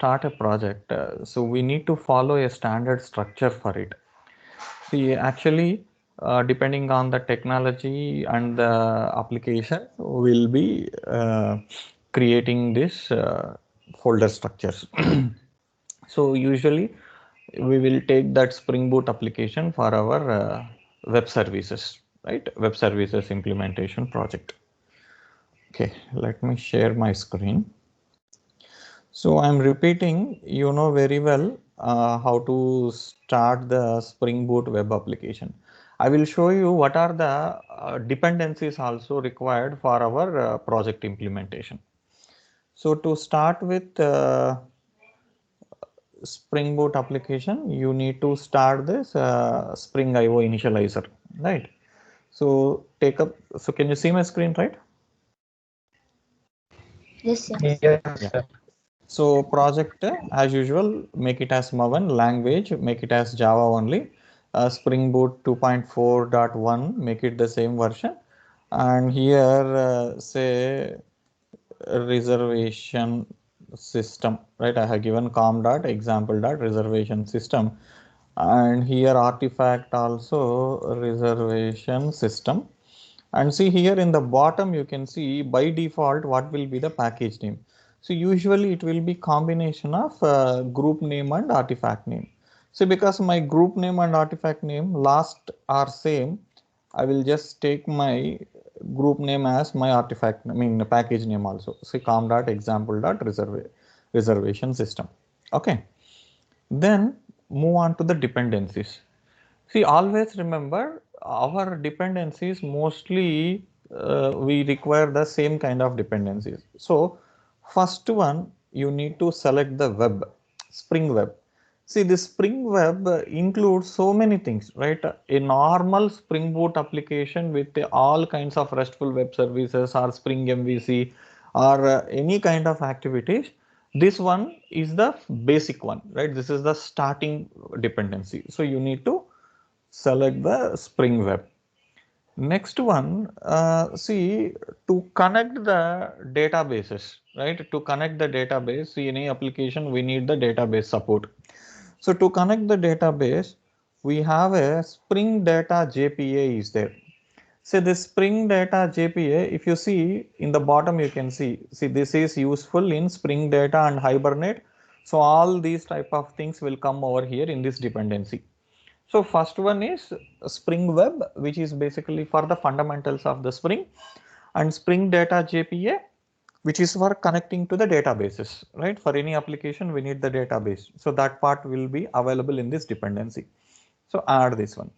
start a project, so we need to follow a standard structure for it. See, actually, depending on the technology and the application, we'll be creating this folder structures. So usually we will take that Spring Boot application for our web services, right? Web services implementation project. Okay, let me share my screen. So I'm repeating, you know very well how to start the Spring Boot web application. I will show you what are the dependencies also required for our project implementation. So to start with Spring Boot application, you need to start this Spring IO initializer, right? So take up, so can you see my screen, right? Yes, yes. Yeah. So project as usual, make it as Maven, language, make it as Java only. Spring Boot 2.4.1, make it the same version. And here say reservation system, right? I have given com.example.reservation system. And here artifact also reservation system. And see here in the bottom, you can see by default what will be the package name. So usually it will be combination of group name and artifact name. So because my group name and artifact name last are same, I will just take my group name as my artifact, I mean the package name also. So com.example.reservation system. Okay. Then move on to the dependencies. See, always remember our dependencies mostly we require the same kind of dependencies. So first one, you need to select the web, Spring Web. See, the Spring Web includes so many things, right? A normal Spring Boot application with all kinds of RESTful web services or Spring MVC or any kind of activities. This one is the basic one, right? This is the starting dependency. So you need to select the Spring Web. Next one, see, to connect the databases, right? To connect the database, see, any application, we need the database support. So to connect the database, we have a Spring Data JPA is there. So this Spring Data JPA, if you see in the bottom, you can see this is useful in Spring Data and Hibernate. So all these type of things will come over here in this dependency. So first one is Spring Web, which is basically for the fundamentals of the Spring, and Spring Data JPA, which is for connecting to the databases, right? For any application, we need the database. So that part will be available in this dependency. So add this one.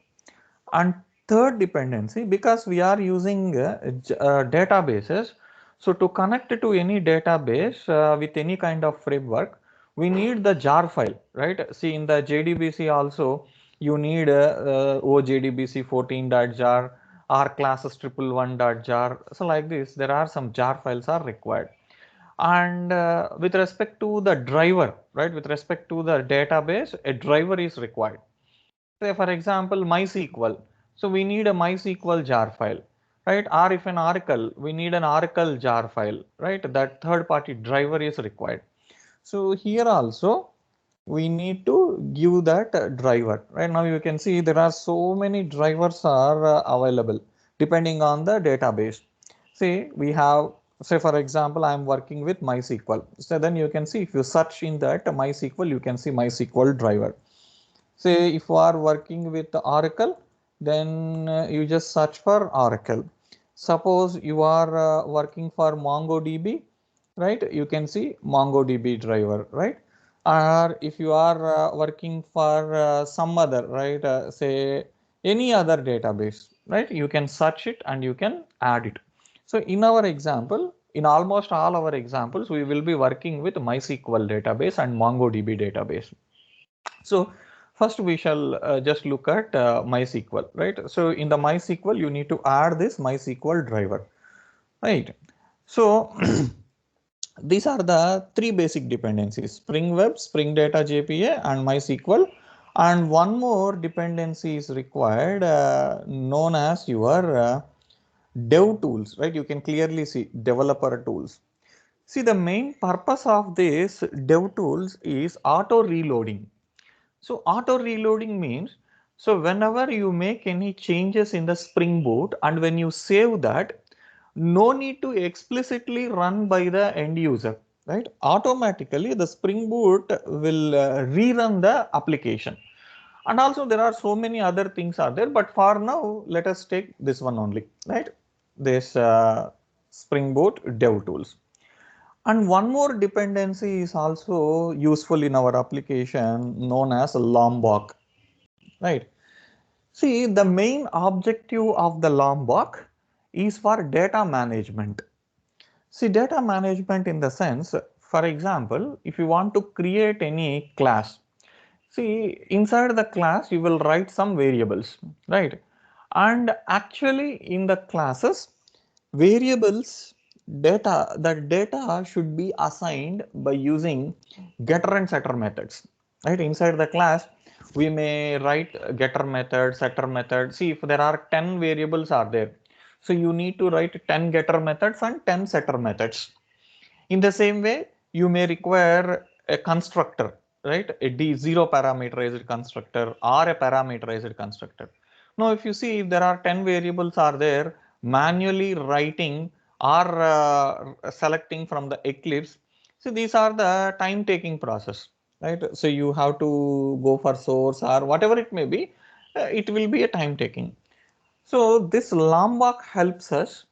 And third dependency, because we are using databases, so to connect to any database with any kind of framework, we need the jar file, right? See, in the JDBC also, you need OJDBC 14.jar or classes 111.jar. So like this, there are some jar files are required. And with respect to the driver, right? With respect to the database, a driver is required. Say for example, MySQL. So we need a MySQL jar file, right? Or if an Oracle, we need an Oracle jar file, right? That third party driver is required. So here also we need to give that driver. Right now you can see there are so many drivers are available depending on the database. See, we have, say for example, I am working with MySQL. So then you can see if you search in that MySQL, you can see MySQL driver. Say if you are working with Oracle, then you just search for Oracle. Suppose you are working for MongoDB, right? You can see MongoDB driver, right? Or if you are working for some other, right? Say any other database, right? You can search it and you can add it. So in our example, in almost all our examples, we will be working with MySQL database and MongoDB database. So first we shall just look at MySQL, right? So in the MySQL, you need to add this MySQL driver, right? So these are the three basic dependencies: Spring Web, Spring Data JPA, and MySQL. And one more dependency is required, known as your dev tools, right? You can clearly see developer tools. See, the main purpose of this dev tools is auto reloading. So auto reloading means, so whenever you make any changes in the Spring Boot and when you save that, no need to explicitly run by the end user, right? Automatically the Spring Boot will rerun the application. And also there are so many other things are there, but for now let us take this one only, right? This Spring Boot dev tools. And one more dependency is also useful in our application known as Lombok, right? See, the main objective of the Lombok is for data management. See, data management in the sense, for example, if you want to create any class, see, inside the class you will write some variables, right? And actually in the classes, variables that data should be assigned by using getter and setter methods, right? Inside the class we may write getter method, setter method. See, if there are 10 variables are there, so you need to write 10 getter methods and 10 setter methods. In the same way, you may require a constructor, right? A zero parameterized constructor or a parameterized constructor. Now, if you see, if there are 10 variables are there, manually writing or selecting from the Eclipse, so these are the time taking process, right? So you have to go for source or whatever it may be, it will be a time taking. So this Lombok helps us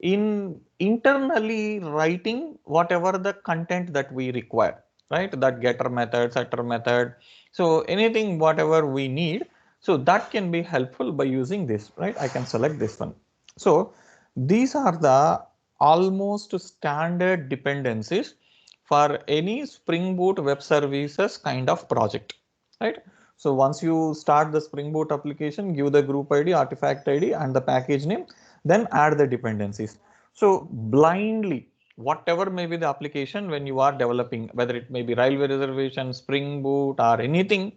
in internally writing whatever the content that we require, right? That getter method, setter method. So anything, whatever we need, so that can be helpful by using this, right? I can select this one. So these are the almost standard dependencies for any Spring Boot web services kind of project, right? So once you start the Spring Boot application, give the group ID, artifact ID and the package name, then add the dependencies. So blindly, whatever may be the application when you are developing, whether it may be railway reservation, Spring Boot or anything,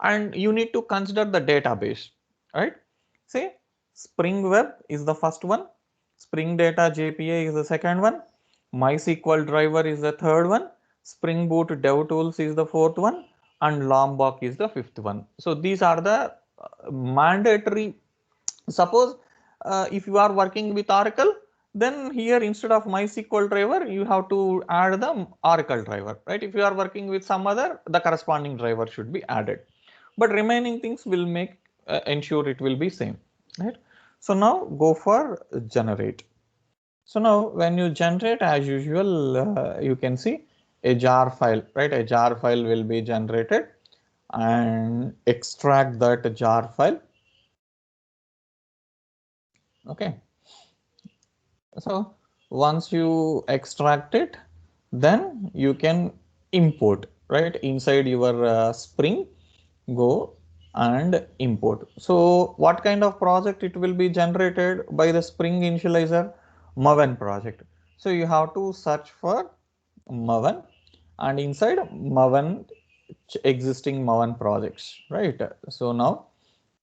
and you need to consider the database, right? Say Spring Web is the first one, SpringDataJpa is the second one, MySQL driver is the third one, Spring Boot DevTools is the fourth one, and Lombok is the fifth one. So these are the mandatory. Suppose if you are working with Oracle, then here instead of MySQL driver, you have to add the Oracle driver, right? If you are working with some other, the corresponding driver should be added. But remaining things will make ensure it will be same, right? So now go for generate. So now when you generate, as usual, you can see a jar file, right? A jar file will be generated and extract that jar file. Okay. So once you extract it, then you can import, right? Inside your Spring, go and import. So what kind of project it will be generated by the Spring initializer? Maven project. So you have to search for Maven and inside Maven existing Maven projects, right? So now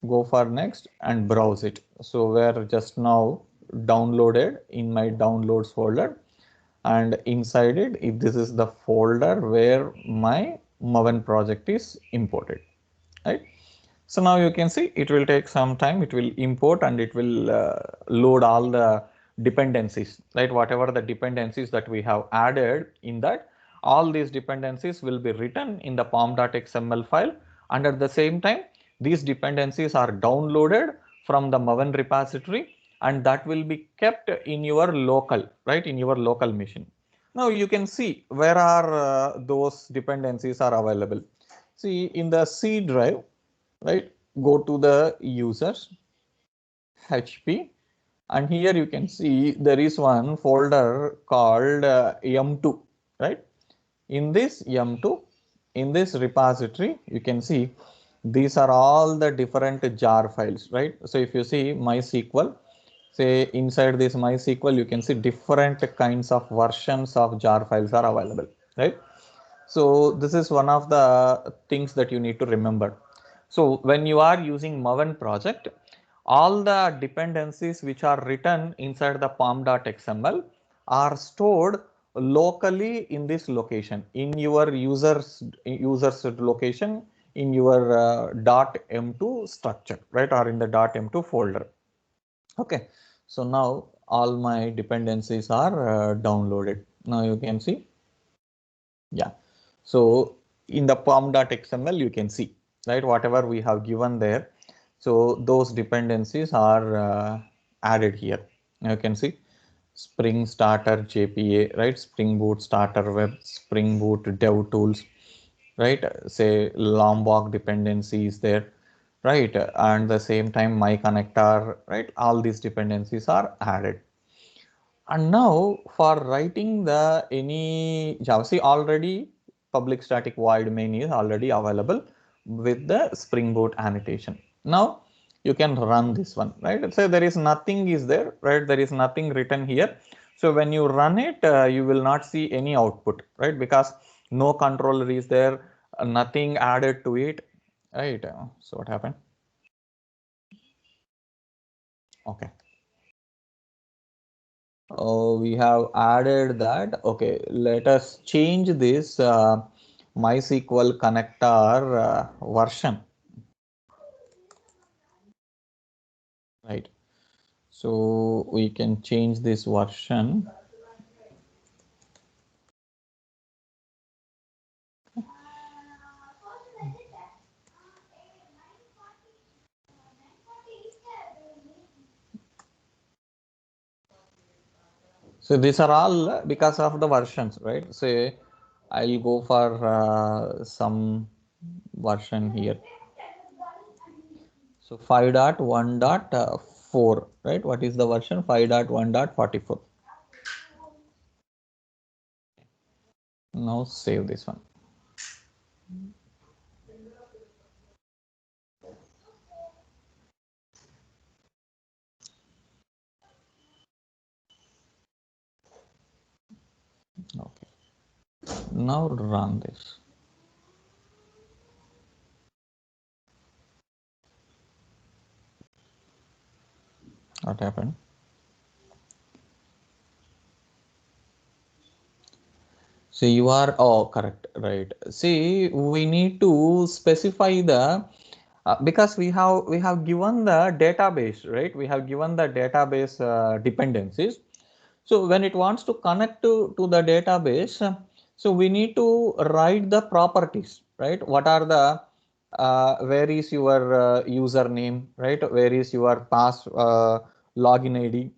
go for next and browse it. So where just now downloaded in my downloads folder, and inside it, if this is the folder where my Maven project is imported, right? So now you can see it will take some time, it will import and it will load all the dependencies, right? Whatever the dependencies that we have added in that, all these dependencies will be written in the pom.xml file, and at the same time these dependencies are downloaded from the Maven repository and that will be kept in your local, right, in your local machine. Now you can see where are those dependencies are available. See, in the C drive, right, go to the users HP, and here you can see there is one folder called M2, right? In this M2, in this repository, you can see these are all the different jar files, right? So if you see MySQL, say inside this MySQL, you can see different kinds of versions of jar files are available, right? So this is one of the things that you need to remember. So when you are using Maven project, all the dependencies which are written inside the pom.xml are stored locally in this location, in your users location, in your .m2 structure, right, or in the .m2 folder. Okay, so now all my dependencies are downloaded. Now you can see, yeah. So in the pom.xml you can see, right, whatever we have given there. So those dependencies are added here. Now you can see Spring Starter JPA, right? SpringBoot Starter Web, SpringBoot Dev Tools, right? Say Lombok dependency is there, right? And the same time my connector, right? All these dependencies are added. And now for writing the any Java, see already public static void main is already available with the Spring Boot annotation. Now you can run this one, right? So there is nothing is there, right? There is nothing written here. So when you run it, you will not see any output, right? Because no controller is there, nothing added to it, right? So what happened? Okay. We have added that. Okay, let us change this MySQL connector version, right? So we can change this version. So these are all because of the versions, right? So I'll go for some version here. So 5.1.4, right? What is the version? 5.1.44. Now save this one. Okay. Now run this. What happened? So you are, oh, correct, right. See, we need to specify the because we have given the database, right? We have given the database dependencies. So when it wants to connect to the database, so we need to write the properties, right? What are the where is your username, right? Where is your login ID,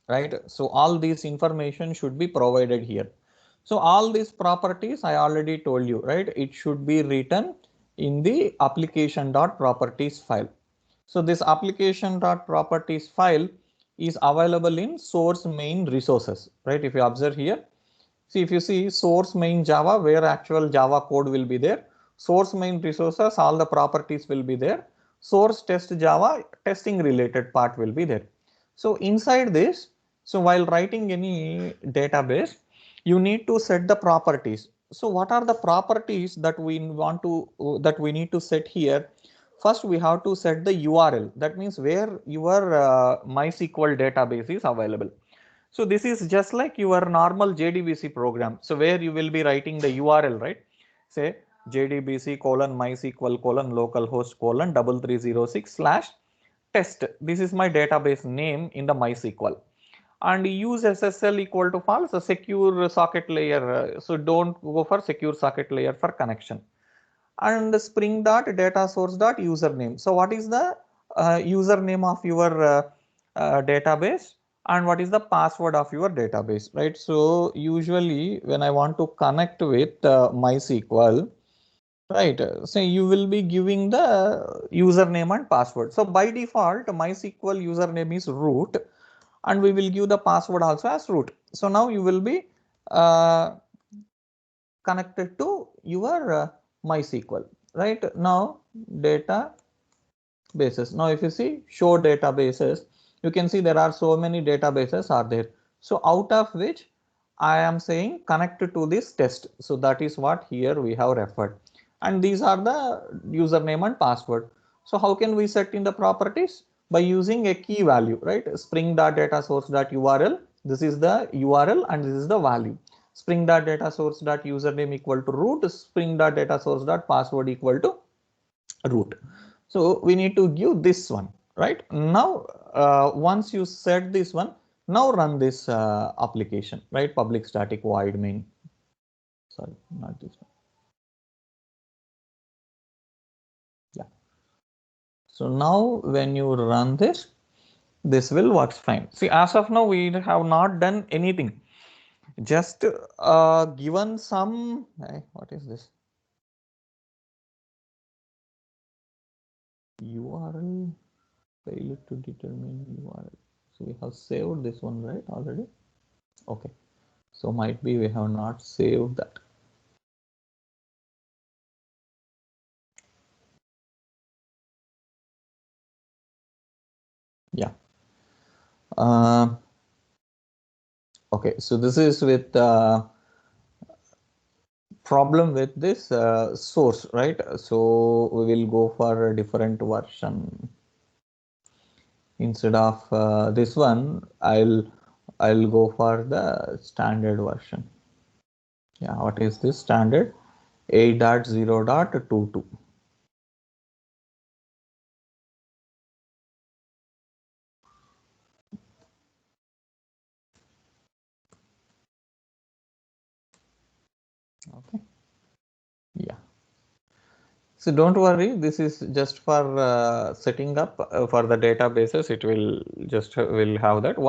right? So all these information should be provided here. So all these properties I already told you, right? It should be written in the application.properties file. So this application.properties file is available in source main resources, right? If you observe here, see, if you see source main Java, where actual Java code will be there, source main resources, all the properties will be there, source test Java, testing related part will be there. So inside this, so while writing any database, you need to set the properties. So what are the properties that we want to, that we need to set here? First, we have to set the URL. That means where your MySQL database is available. So this is just like your normal JDBC program. So where you will be writing the URL, right? Say JDBC colon MySQL colon localhost colon 3306 slash test. This is my database name in the MySQL. And use SSL equal to false, a secure socket layer. So don't go for secure socket layer for connection. And spring dot data source dot username. So what is the username of your database, and what is the password of your database, right? So usually when I want to connect with MySQL, right, so you will be giving the username and password. So by default MySQL username is root, and we will give the password also as root. So now you will be connected to your MySQL, right? Now databases. Now if you see show databases, you can see there are so many databases are there. So out of which I am saying connected to this test. So that is what here we have referred. And these are the username and password. So how can we set in the properties? By using a key value, right? Spring.datasource.url. This is the URL and this is the value. spring.data source dot username equal to root, spring.data source dot password equal to root. So we need to give this one, right? Now, once you set this one, now run this application, right? Public static void main. Sorry, not this one. Yeah. So now when you run this, this will work fine. See, as of now, we have not done anything. Just given some, what is this? URL, failure to determine URL. So we have saved this one, right, already? Okay. So might be we have not saved that. Yeah. Okay, so this is with problem with this source, right? So we will go for a different version. Instead of this one, I'll go for the standard version. Yeah, what is this standard? 8.0.22. Okay. Yeah. So don't worry, this is just for setting up for the databases. It will just will have that.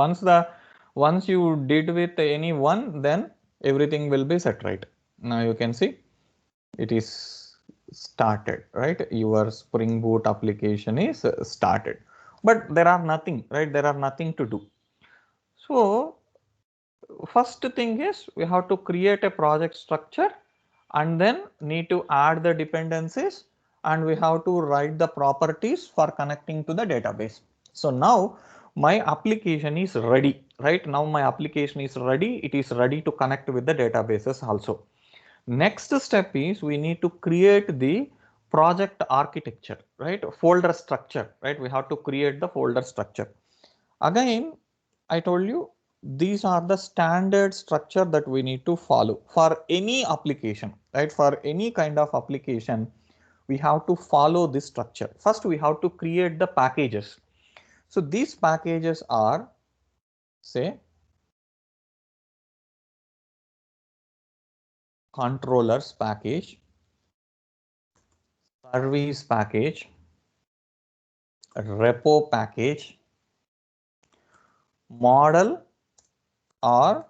Once you did with any one, then everything will be set right. Now you can see it is started, right? Your Spring Boot application is started, but there are nothing, right? There are nothing to do. So first thing is we have to create a project structure and then need to add the dependencies, and we have to write the properties for connecting to the database. So now my application is ready, right? Now my application is ready. It is ready to connect with the databases also. Next step is we need to create the project architecture, right? Folder structure, right? We have to create the folder structure. Again, I told you these are the standard structure that we need to follow for any application, right? For any kind of application, we have to follow this structure. First, we have to create the packages. So these packages are, say, controllers package, service package, repo package, model or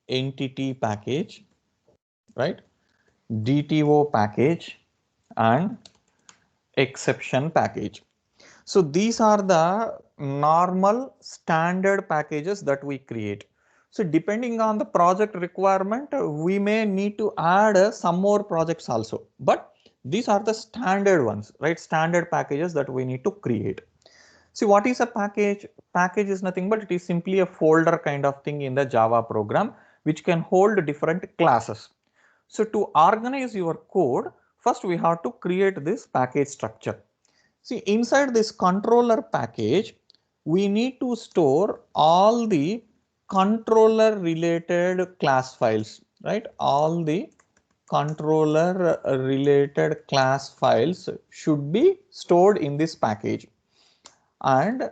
entity package, right? DTO package and exception package. So these are the normal standard packages that we create. So depending on the project requirement, we may need to add some more projects also, but these are the standard ones, right? Standard packages that we need to create. See, what is a package? Package is nothing but it is simply a folder kind of thing in the Java program which can hold different classes. So to organize your code, first we have to create this package structure. See, inside this controller package, we need to store all the controller related class files, right? All the controller related class files should be stored in this package, and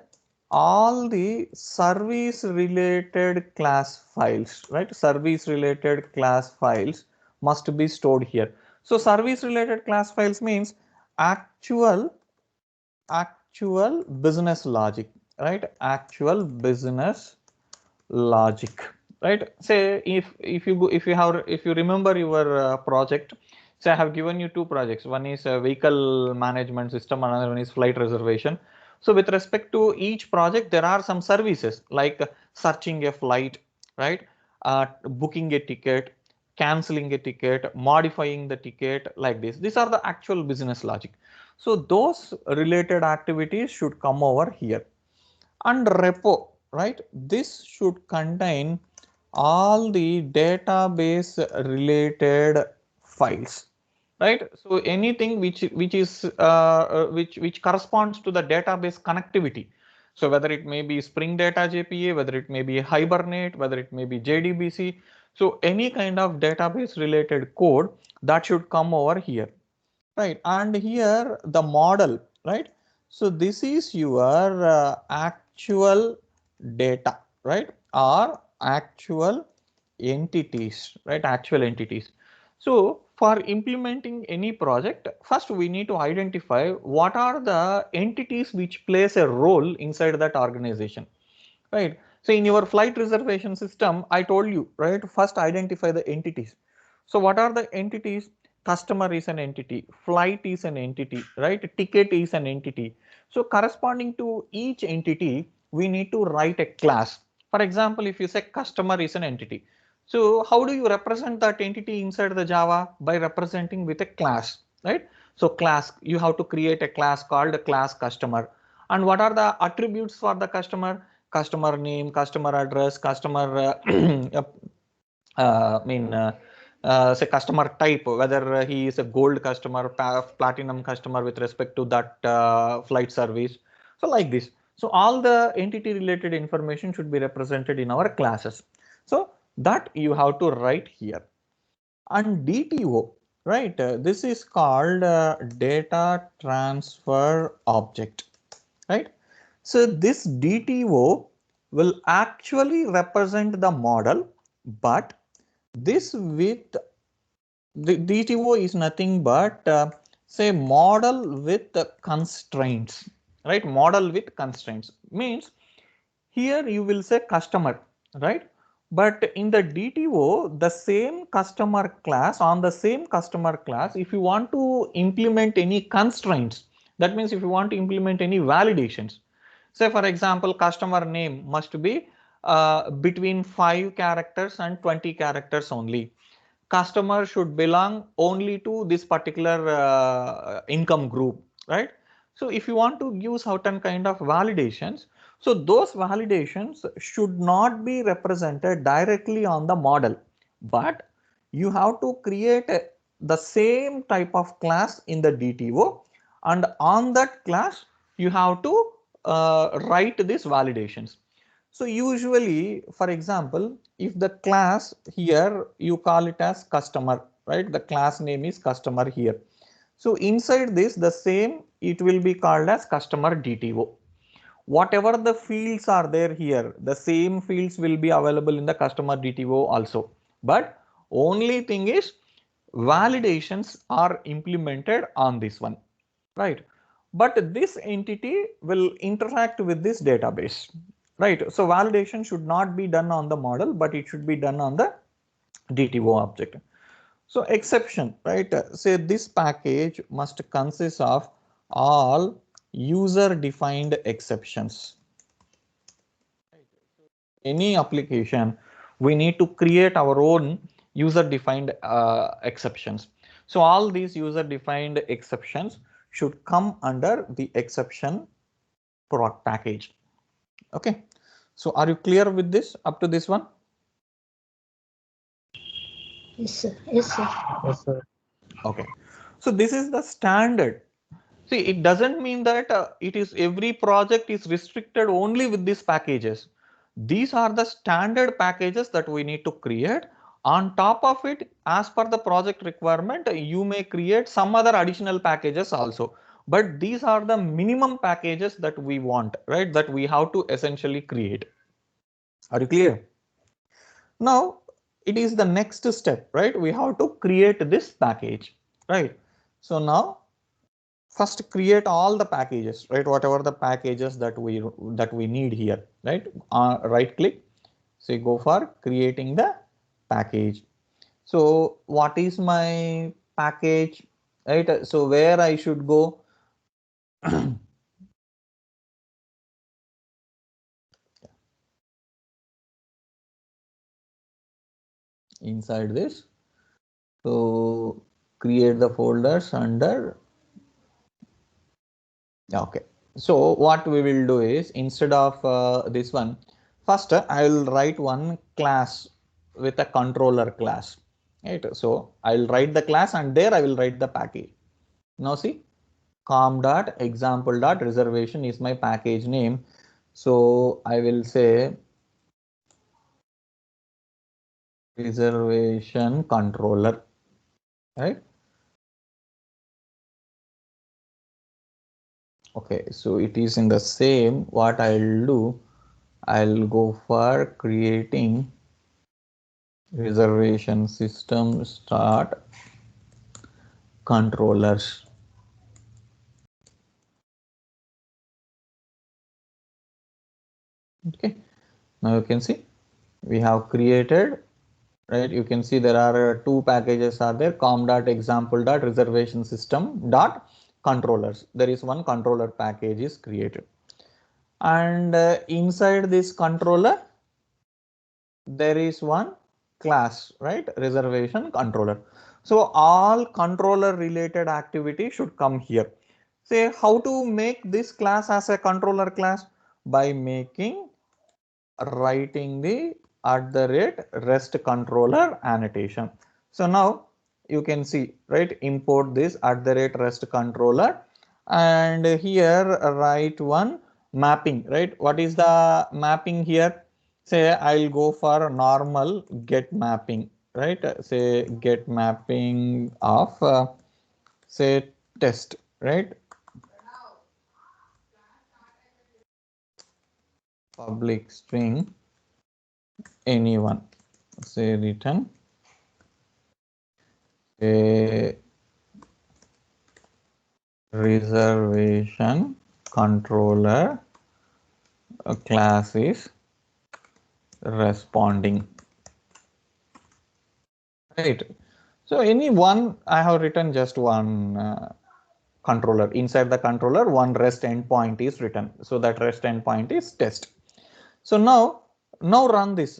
all the service related class files, right? Service related class files must be stored here. So service related class files means actual business logic, right? Actual business logic, right? Say if you remember your project, say I have given you two projects. One is a vehicle management system, another one is flight reservation. So with respect to each project, there are some services like searching a flight, right? Booking a ticket, canceling a ticket, modifying the ticket, like this. These are the actual business logic. So those related activities should come over here. And repo, right? This should contain all the database related files, right? So anything which corresponds to the database connectivity. So whether it may be SpringDataJpa, whether it may be Hibernate, whether it may be JDBC. So any kind of database related code that should come over here, right? And here the model, right? So this is your actual data, right? Or actual entities, right? Actual entities. So for implementing any project, first we need to identify what are the entities which plays a role inside that organization, right? So in your flight reservation system, I told you, right? First identify the entities. So what are the entities? Customer is an entity, flight is an entity, right? Ticket is an entity. So corresponding to each entity, we need to write a class. For example, if you say customer is an entity, so how do you represent that entity inside the Java? By representing with a class, right? So class, you have to create a class called a class customer. And what are the attributes for the customer? Customer name, customer address, customer I mean, say customer type, whether he is a gold customer, platinum customer with respect to that flight service. So like this. So all the entity related information should be represented in our classes. So that you have to write here. And DTO, right? This is called data transfer object, right? So this DTO will actually represent the model, but this with the DTO is nothing but say model with constraints, right? Model with constraints means here you will say customer, right? But in the DTO, the same customer class, on the same customer class, if you want to implement any constraints, that means if you want to implement any validations, say for example, customer name must be between 5 characters and 20 characters only. Customer should belong only to this particular income group, right? So if you want to give certain kind of validations, so those validations should not be represented directly on the model, but you have to create the same type of class in the DTO, and on that class you have to write these validations. So usually, for example, if the class here you call it as customer, right? The class name is customer here. So inside this, the same it will be called as customer DTO. Whatever the fields are there here, the same fields will be available in the customer DTO also. But only thing is validations are implemented on this one, right? But this entity will interact with this database, right? So validation should not be done on the model, but it should be done on the DTO object. So exception, right? Say this package must consist of all user defined exceptions. Any application, we need to create our own user defined exceptions. So all these user defined exceptions should come under the exception product package. Okay. So are you clear with this up to this one? Yes, sir. Yes, sir. Yes, sir. Okay. So this is the standard. See, it doesn't mean that it is every project is restricted only with these packages. These are the standard packages that we need to create. On top of it, as per the project requirement, you may create some other additional packages also. But these are the minimum packages that we want, right? That we have to essentially create. Are you clear? Now, it is the next step, right? We have to create this package, right? So now first create all the packages, right? Whatever the packages that we need here, right? Right click, say go for creating the package. So what is my package, right? So where I should go? Inside this, so create the folders under. Okay, so what we will do is instead of this one, first I will write one class with a controller class, right? So I'll write the class and there I will write the package. Now see, com.example.reservation is my package name. So I will say reservation controller, right? Okay, so it is in the same. What I'll do, I'll go for creating reservation system start controllers. Okay, now you can see we have created, right? You can see there are two packages are there, com.example.reservation system.controllers. There is one controller package is created, and inside this controller there is one class, right? Reservation controller. So all controller related activity should come here. Say how to make this class as a controller class? By writing the @rest controller annotation. So now you can see, right? Import this @rest controller, and here write one mapping, right? What is the mapping here? Say I'll go for normal get mapping, right? Say get mapping of say test, right? Public string anyone, say return a reservation controller class is responding, right? So any one, I have written just one controller. Inside the controller one REST endpoint is written, so that REST endpoint is test. So now run this.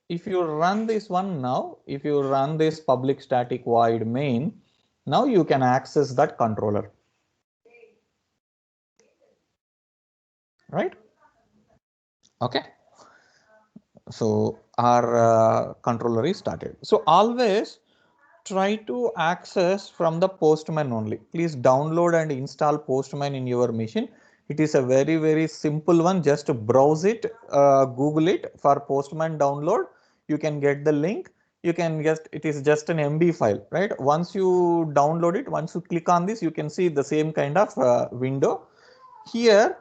If you run this one now, if you run this public static void main, now you can access that controller, right? Okay, so our controller is started. So always try to access from the Postman only. Please download and install Postman in your machine. It is a very simple one. Just browse it, Google it for Postman download. You can get the link. You can just, it is just an MB file, right? Once you download it, once you click on this, you can see the same kind of window. Here,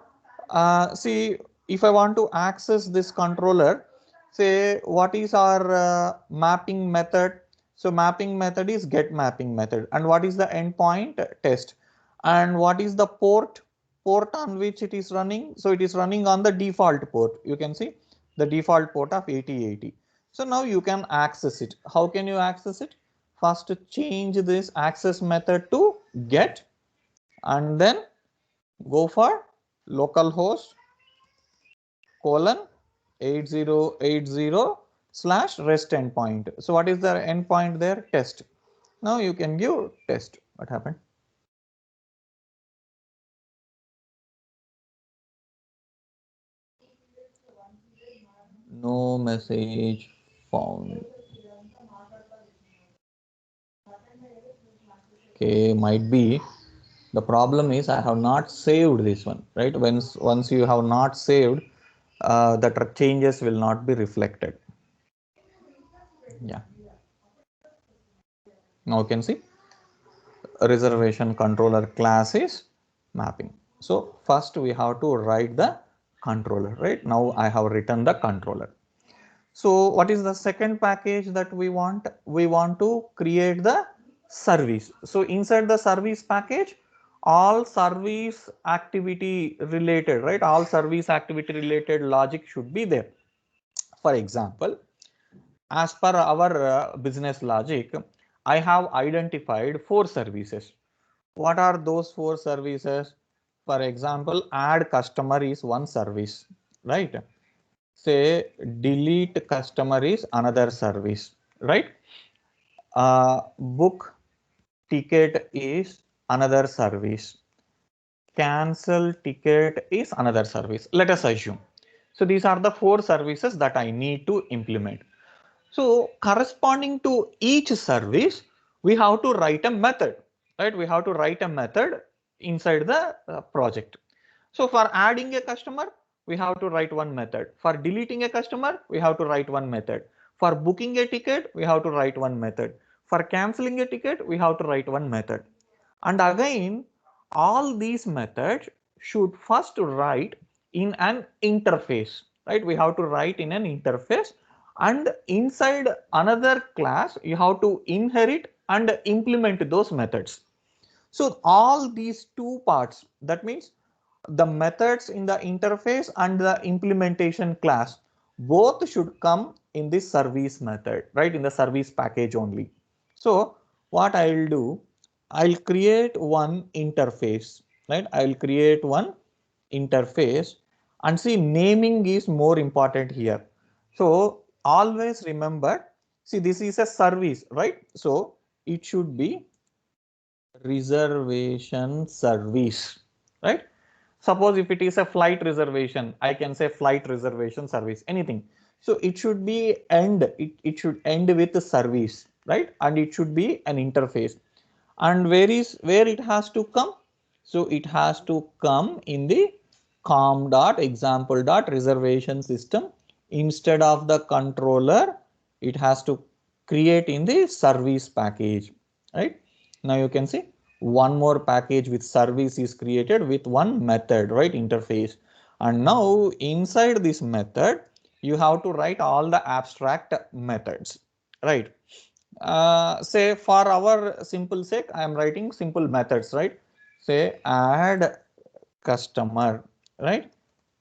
see, if I want to access this controller, say what is our mapping method? So mapping method is get mapping method, and what is the endpoint? Test. And what is the port on which it is running? So it is running on the default port. You can see the default port of 8080. So now you can access it. How can you access it? First change this access method to get, and then go for localhost colon 8080/rest endpoint. So what is the endpoint there? Test. Now you can give test. What happened? No message found. Okay, might be. The problem is I have not saved this one, right? Once you have not saved, the changes will not be reflected. Yeah. Now you can see reservation controller class is mapping. So first we have to write the controller, right? Now I have written the controller. So what is the second package that we want? We want to create the service. So inside the service package, all service activity related, right? All service activity related logic should be there. For example, as per our business logic, I have identified 4 services. What are those 4 services? For example, add customer is one service, right? Say delete customer is another service, right? Book ticket is another service. Cancel ticket is another service. Let us assume. So these are the 4 services that I need to implement. So corresponding to each service, we have to write a method, right? We have to write a method inside the project. So for adding a customer, we have to write one method. For deleting a customer, we have to write one method. For booking a ticket, we have to write one method. For canceling a ticket, we have to write one method. And again, all these methods should first write in an interface, right? We have to write in an interface, and inside another class, you have to inherit and implement those methods. So all these two parts, that means the methods in the interface and the implementation class, both should come in this service method, right? In the service package only. So what I will do, I'll create one interface, right? I'll create one interface, and see, naming is more important here. So always remember, see, this is a service, right? So it should be reservation service, right? Suppose if it is a flight reservation, I can say flight reservation service, anything. So it should be it should end with the service, right? And it should be an interface. And where it has to come? So it has to come in the com.example.reservation system. Instead of the controller, it has to create in the service package, right? Now you can see one more package with service is created with one method, right? Interface. And now inside this method, you have to write all the abstract methods, right? Say for our simple sake, I am writing simple methods, right? Say add customer, right?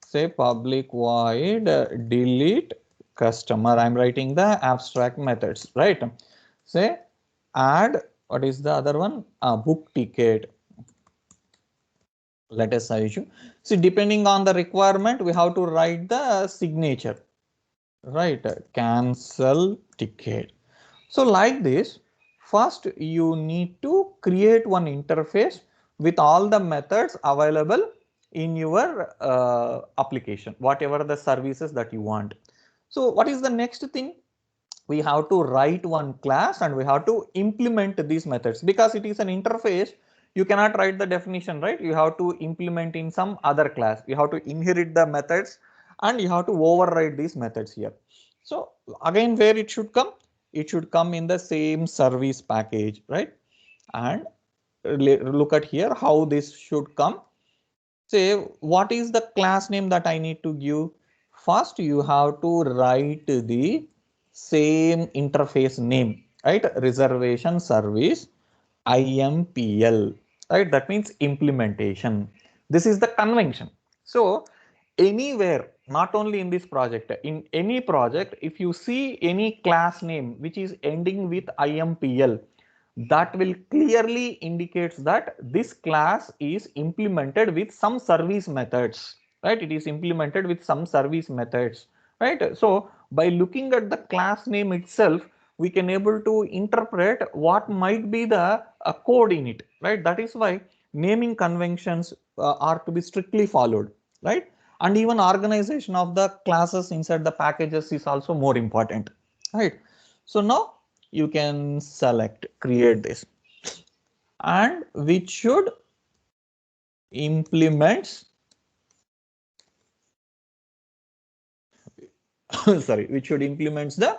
Say public void delete customer. I'm writing the abstract methods, right? Say add, what is the other one? Book ticket. Let us issue. See, depending on the requirement, we have to write the signature, right? Cancel ticket. So like this, first you need to create one interface with all the methods available in your application, whatever the services that you want. So what is the next thing? We have to write one class and we have to implement these methods. Because it is an interface, you cannot write the definition, right? You have to implement in some other class. You have to inherit the methods and you have to override these methods here. So again, where it should come? It should come in the same service package, right? And look at here how this should come. Say, what is the class name that I need to give? First, you have to write the same interface name, right? Reservation service IMPL, right? That means implementation. This is the convention. So anywhere, not only in this project, in any project, if you see any class name which is ending with IMPL, that will clearly indicates that this class is implemented with some service methods, right? It is implemented with some service methods, right? So by looking at the class name itself, we can able to interpret what might be the code in it, right? That is why naming conventions are to be strictly followed, right? And even organization of the classes inside the packages is also more important, right? So now you can select create this, and which should implements sorry, which should implements the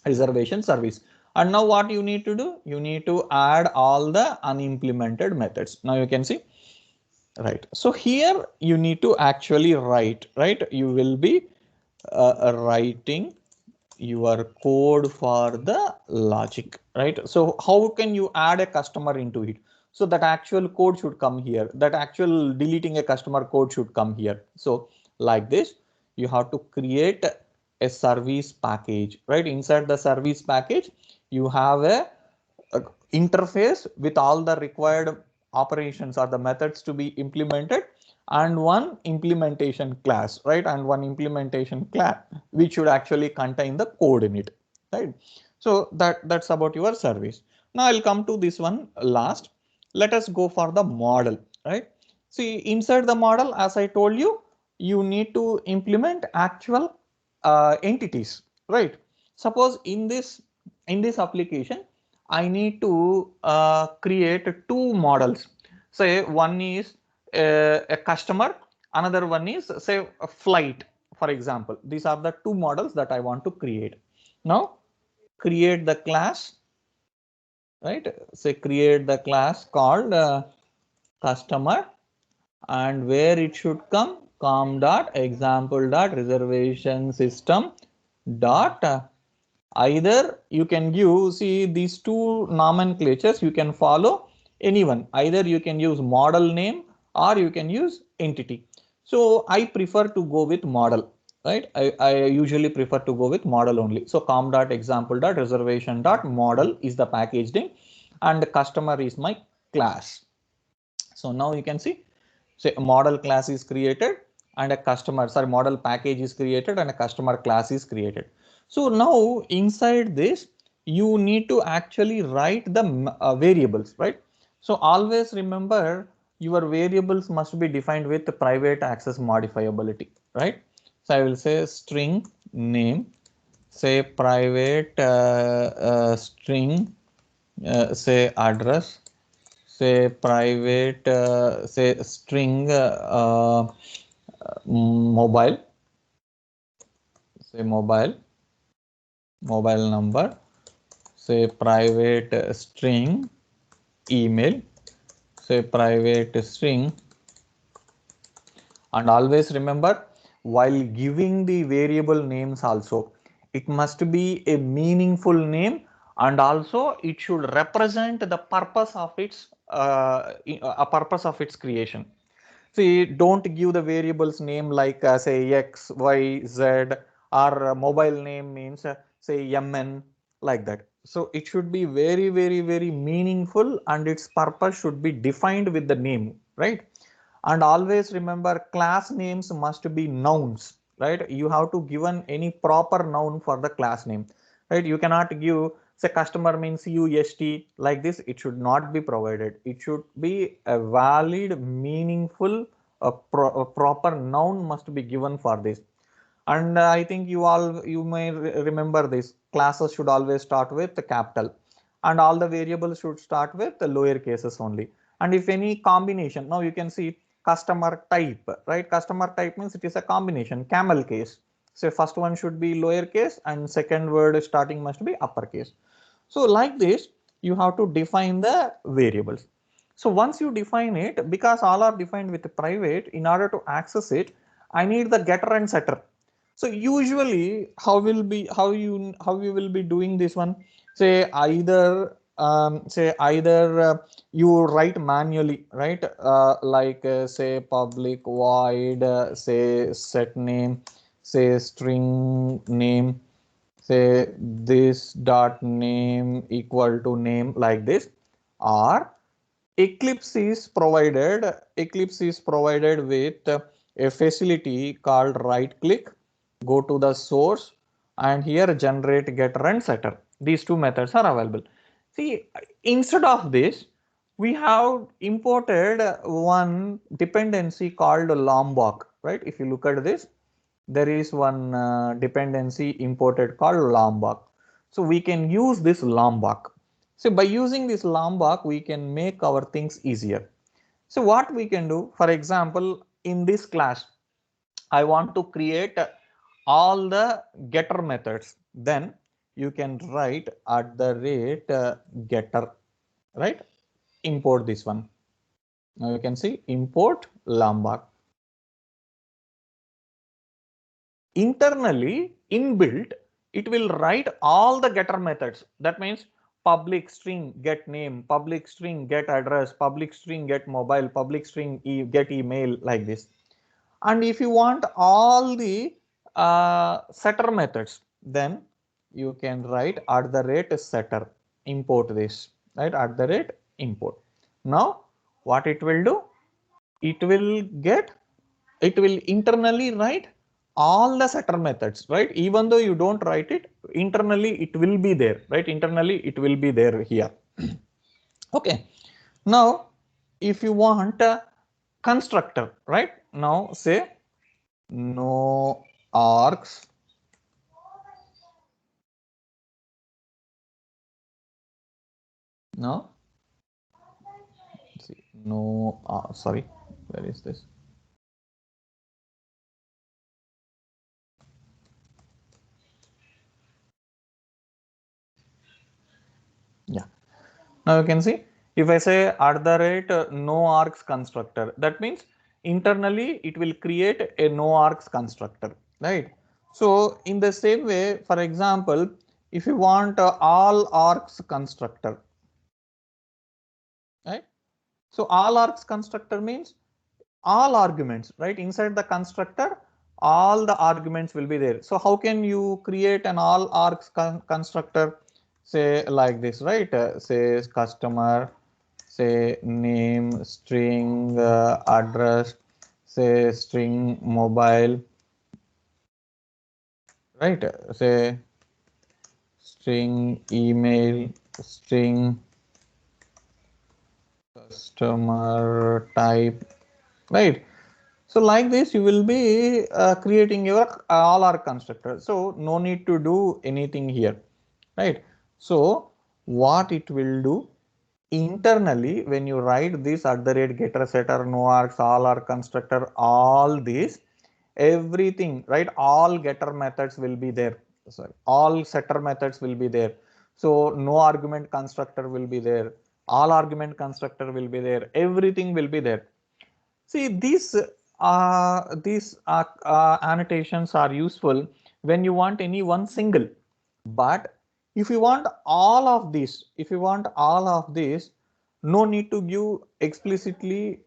reservation service. And now what you need to do, you need to add all the unimplemented methods. Now you can see, right? So here you need to actually write, right? You will be writing your code for the logic, right? So how can you add a customer into it? So that actual code should come here, that actual deleting a customer code should come here. So like this, you have to create a service package, right? Inside the service package, you have a interface with all the required operations or the methods to be implemented, and one implementation class, right? And one implementation class which should actually contain the code in it, right? So that's about your service. Now I'll come to this one last. Let us go for the model, right? See, inside the model, as I told you, you need to implement actual entities, right? Suppose in this application, I need to create two models. Say one is a customer, another one is say a flight, for example. These are the two models that I want to create. Now create the class, right? Say create the class called customer, and where it should come, com dot example dot reservation system dot either you can use, see these two nomenclatures, you can follow anyone, either you can use model name or you can use entity. So I prefer to go with model, right? I usually prefer to go with model only. So com dot example dot reservation dot model is the package name and the customer is my class. So now you can see, say a model class is created and a customer, sorry, model package is created and a customer class is created. So now inside this, you need to actually write the variables, right? So always remember your variables must be defined with the private access modifiability, right? So I will say string name, say private string, say address, say private, say string mobile, say mobile number, say private string email, say private string. And always remember, while giving the variable names also, it must be a meaningful name and also it should represent the purpose of its a purpose of its creation. See, don't give the variables name like say X, Y, Z, or mobile name means say MN, like that. So it should be very, very, very meaningful and its purpose should be defined with the name, right? And always remember, class names must be nouns, right? You have to given any proper noun for the class name, right? You cannot give, say customer means UST, like this. It should not be provided. It should be a valid, meaningful, a proper noun must be given for this. And I think you may remember this, classes should always start with the capital and all the variables should start with the lower cases only. And if any combination, now you can see customer type, right? Customer type means it is a combination, camel case. So first one should be lower case and second word starting must be uppercase. So like this, you have to define the variables. So once you define it, because all are defined with private, in order to access it, I need the getter and setter. So usually how you will be doing this one, say either you write manually, right? Like say public void, say set name, say string name, say this dot name equal to name, like this. Or Eclipse is provided with a facility called right click, go to the source, and here generate getter and setter. These two methods are available. See, instead of this, we have imported one dependency called Lombok, right? If you look at this, there is one dependency imported called Lombok. So we can use this Lombok. So by using this Lombok, we can make our things easier. So what we can do, for example, in this class, I want to create all the getter methods. Then you can write at the rate getter, right? Import this one. Now you can see import Lombok. Internally, inbuilt, it will write all the getter methods. That means public string get name, public string get address, public string get mobile, public string get email, like this. And if you want all the setter methods, then you can write at the rate setter, import this, right? At the rate import. Now what it will do, it will get, it will internally write all the setter methods, right? Even though you don't write it, internally it will be there, right? Internally it will be there here. Okay. Now if you want a constructor, right? Now say no args, no, see, no, sorry, where is this? Now you can see if I say @ no args constructor, that means internally it will create a no args constructor, right? So in the same way, for example, if you want all args constructor, right? So all args constructor means all arguments, right? Inside the constructor, all the arguments will be there. So how can you create an all args constructor? Say like this, right? Say customer, say name, string, address, say string mobile, right? Say string email, string customer type, right? So like this, you will be creating your all our constructor. So no need to do anything here, right? So what it will do internally when you write this @getter, setter, no args, all arg constructor, all these, everything, right? All getter methods will be there. Sorry, all setter methods will be there. So no argument constructor will be there. All argument constructor will be there. Everything will be there. See, these annotations are useful when you want any one single. But if you want all of this, no need to give explicitly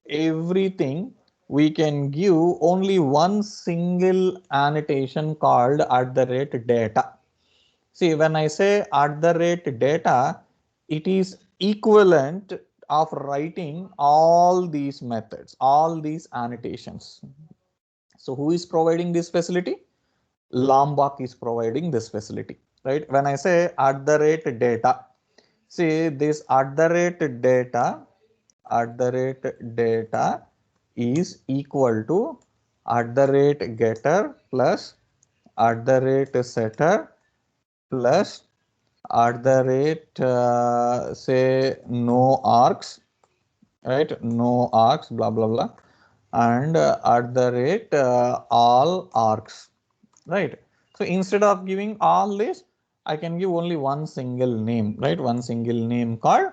everything. We can give only one single annotation called @data. See, when I say @data, it is equivalent of writing all these methods, all these annotations. So who is providing this facility? Lombok is providing this facility, right? When I say @data, see this @data is equal to @getter plus @setter plus say no args, right? No args, blah blah blah, and all args, right? So instead of giving all this, I can give only one single name, right? One single name called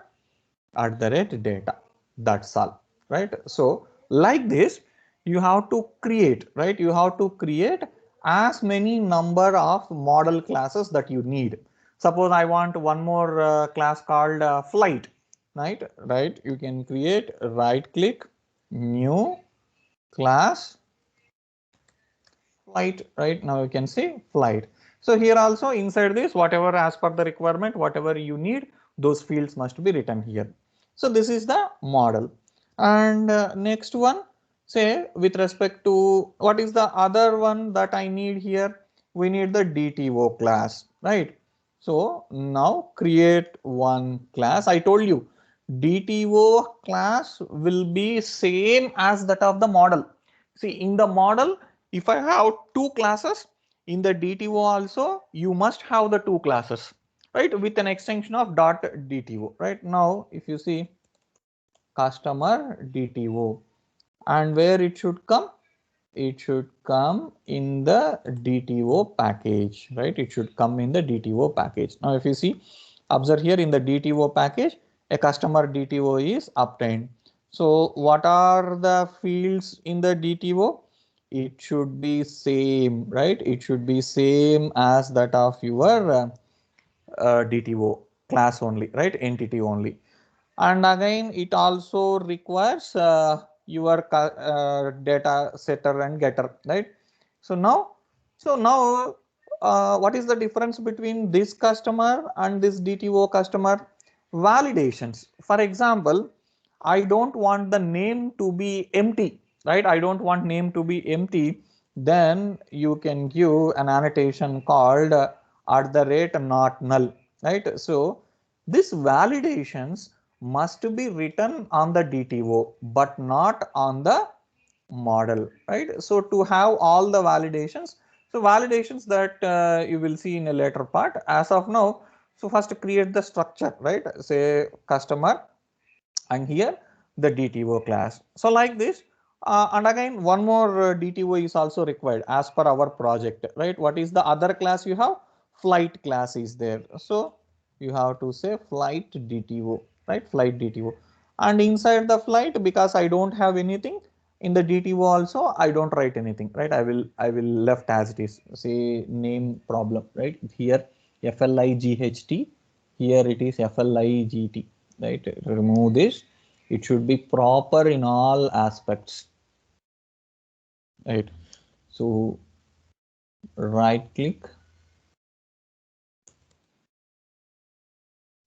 @data. That's all, right? So like this, you have to create, right? You have to create as many number of model classes that you need. Suppose I want one more class called flight, right? Right? You can create, right click, new class flight, right? Now you can see flight. So here also inside this, whatever as per the requirement, whatever you need, those fields must be written here. So this is the model. And next one, say with respect to what is the other one that I need here? We need the DTO class, right? So now create one class. I told you DTO class will be same as that of the model. See, in the model, if I have two classes, in the DTO also, you must have the two classes, right? With an extension of .dto, right? Now, if you see customer DTO, and where it should come? It should come in the DTO package, right? It should come in the DTO package. Now, if you see, observe here in the DTO package, a customer DTO is obtained. So what are the fields in the DTO? It should be same, right? It should be same as that of your DTO class only, right? Entity only. And again, it also requires your data setter and getter, right? So now, what is the difference between this customer and this DTO customer? Validations. For example, I don't want the name to be empty, right? I don't want name to be empty. Then you can give an annotation called @not null, right? So this validations must be written on the DTO, but not on the model, right? So to have all the validations, so validations that you will see in a later part. As of now, so first create the structure, right? Say customer, and here the DTO class. So like this, and again one more DTO is also required as per our project, right? What is the other class you have? Flight class is there. So you have to say flight DTO, right? Flight DTO. And inside the flight, because I don't have anything in the DTO also, I don't write anything, right? I will left as it is. Say name problem, right? Here FLIGHT, here it is FLIGT, right? Remove this. It should be proper in all aspects, right? So right click,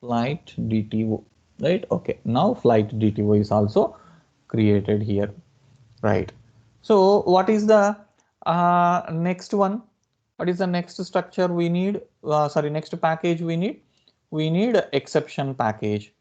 flight DTO, right? Okay, now flight DTO is also created here, right? So what is the next one? What is the next structure we need? Sorry, next package we need? We need exception package.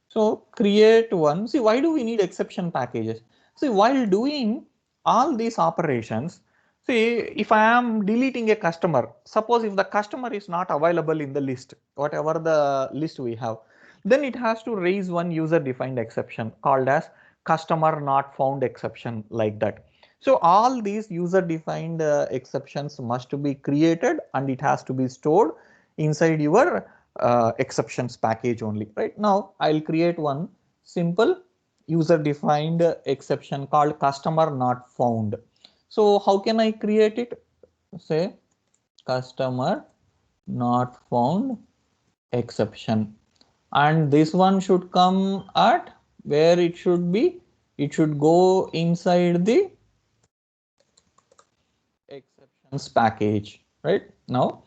So create one. See, why do we need exception packages? See, while doing all these operations, see, if I am deleting a customer, suppose if the customer is not available in the list, whatever the list we have, then it has to raise one user defined exception called as customer not found exception, like that. So all these user defined exceptions must be created and it has to be stored inside your exceptions package only. Right now, I'll create one simple user defined exception called customer not found. So how can I create it? Say customer not found exception, and this one should come at where it should be. It should go inside the exceptions package. Right now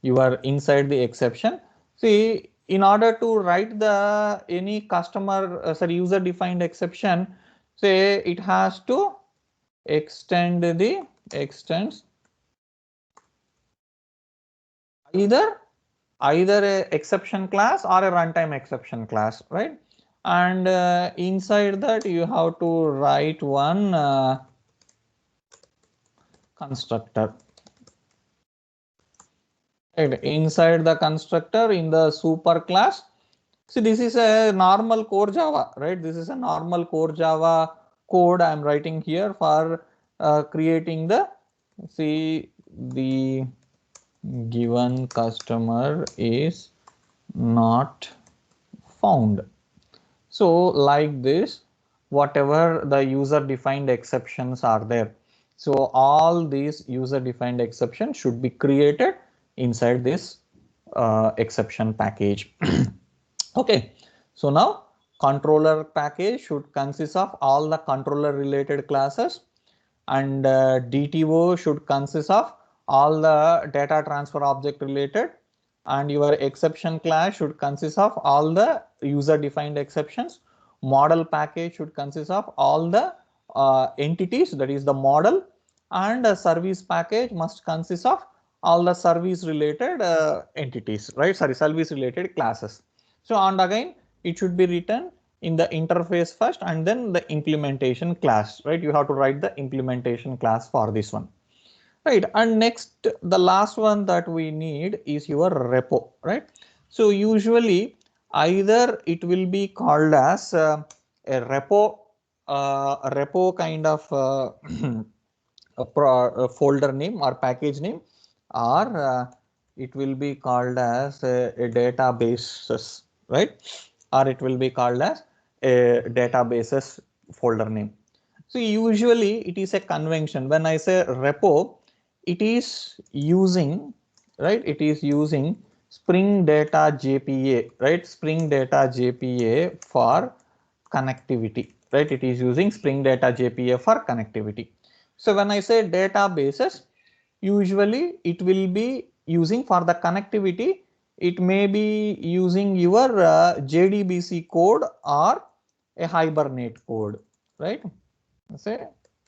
you are inside the exception. See, in order to write the any customer sorry user defined exception, say it has to extends either a exception class or a runtime exception class, right? And inside that you have to write one constructor. Right. Inside the constructor in the super class. See, this is a normal core Java, right? This is a normal core Java code I am writing here for creating the, see, the given customer is not found. So like this, whatever the user defined exceptions are there. So all these user defined exceptions should be created inside this exception package. Okay, so now controller package should consist of all the controller related classes, and DTO should consist of all the data transfer object related, and your exception class should consist of all the user defined exceptions. Model package should consist of all the entities, that is the model, and a service package must consist of all the service related entities, right? Sorry, service related classes. So and again it should be written in the interface first and then the implementation class, right? You have to write the implementation class for this one, right? And next, the last one that we need is your repo, right? So usually either it will be called as a repo kind of a folder name or package name, or it will be called as a databases, right? Or it will be called as a databases folder name. So usually it is a convention. When I say repo, it is using, right? It is using SpringDataJpa, right? SpringDataJpa for connectivity, right? It is using SpringDataJpa for connectivity. So when I say databases, usually it will be using for the connectivity. It may be using your JDBC code or a Hibernate code, right? Say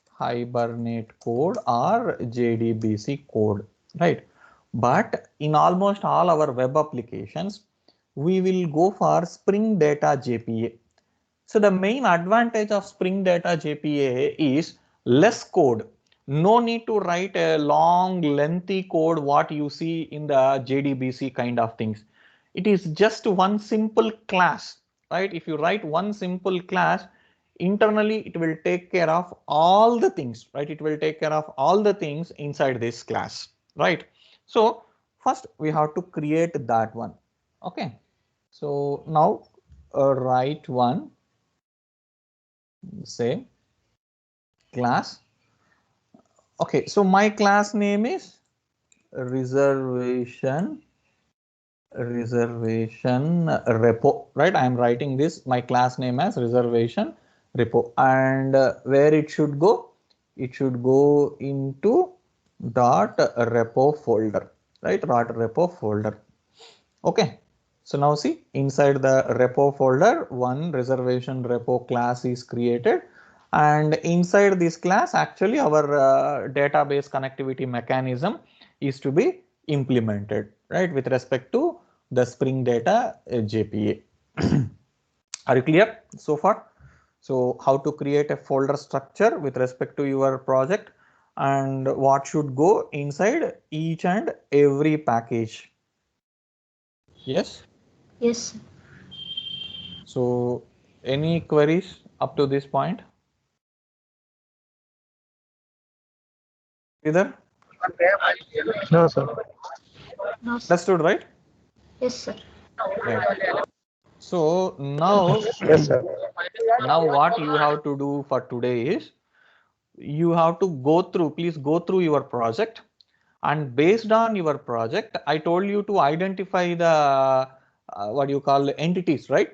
Hibernate code or JDBC code, right? But in almost all our web applications, we will go for SpringDataJpa. So the main advantage of SpringDataJpa is less code. No need to write a long lengthy code what you see in the JDBC kind of things. It is just one simple class, right? If you write one simple class, internally it will take care of all the things, right? It will take care of all the things inside this class, right? So first we have to create that one. Okay. So now write one, say class. Okay, so my class name is reservation repo, right? I am writing this my class name as reservation repo, and where it should go? It should go into dot repo folder, right? Dot repo folder. Okay, so now see, inside the repo folder, one reservation repo class is created, and inside this class actually our database connectivity mechanism is to be implemented, right, with respect to the Spring Data JPA. Are you clear so far? So how to create a folder structure with respect to your project and what should go inside each and every package. Yes. Yes, sir. So any queries up to this point? Either? No, sir. No, sir. Understood, right? Yes, sir. Right. So now, Yes, sir. now what you have to do for today is you have to go through, please go through your project, and based on your project, I told you to identify the what you call entities, right?